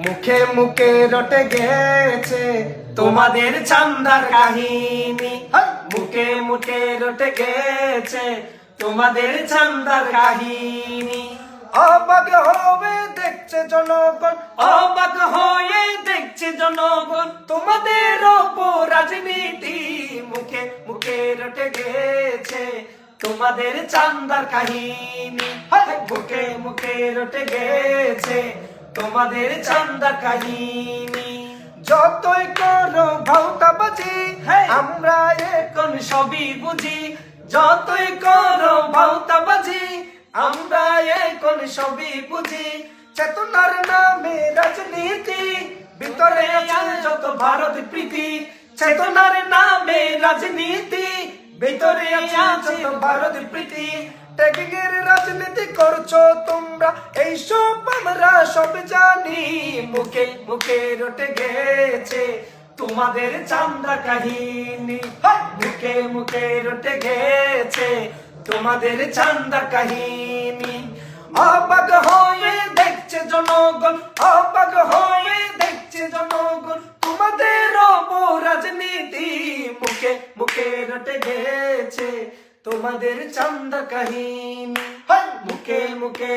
মুখে মুখে রটে গেছে তোমাদের চান্দার কাহিনী। মুখে মুখে রটে গেছে তোমাদের চান্দার কাহিনী। অবাক হয়ে দেখছে জনগণ, অবাক হয়ে দেখছে জনগণ তোমাদের ওপর রাজনীতি। মুখে মুখে রটে গেছে তোমাদের চান্দার কাহিনী। মুখে মুখে রটে গেছে তোমাদের চান্দার কাহিনী। যতই করো ভাউতাবাজি আমরা এখন সবই বুঝি। যতই করো ভাউতাবাজি আমরা এখন সবই বুঝি। চেতনার নামে রাজনীতি, ভিতরে আছে যত ভারত প্রীতি। চেতনার নামে রাজনীতি, ভিতরে আছে যত ভারত প্রীতি। ট্যাগিংয়ের রাজনীতি করছো তোমরা, এইসব আমরা সব জানি। মুখে মুখে রটে গেছে তোমাদের চান্দা কাহিনী। মুখে মুখে রটে গেছে তোমাদের চান্দা কাহিনী। অবাক হয়ে দেখছে জনগণ, অবাক হয়ে দেখছে জনগণ তোমাদের ওপর রাজনীতি। মুখে মুখে রটে গেছে তোমাদের চান্দা কাহিনী। মুখে মুখে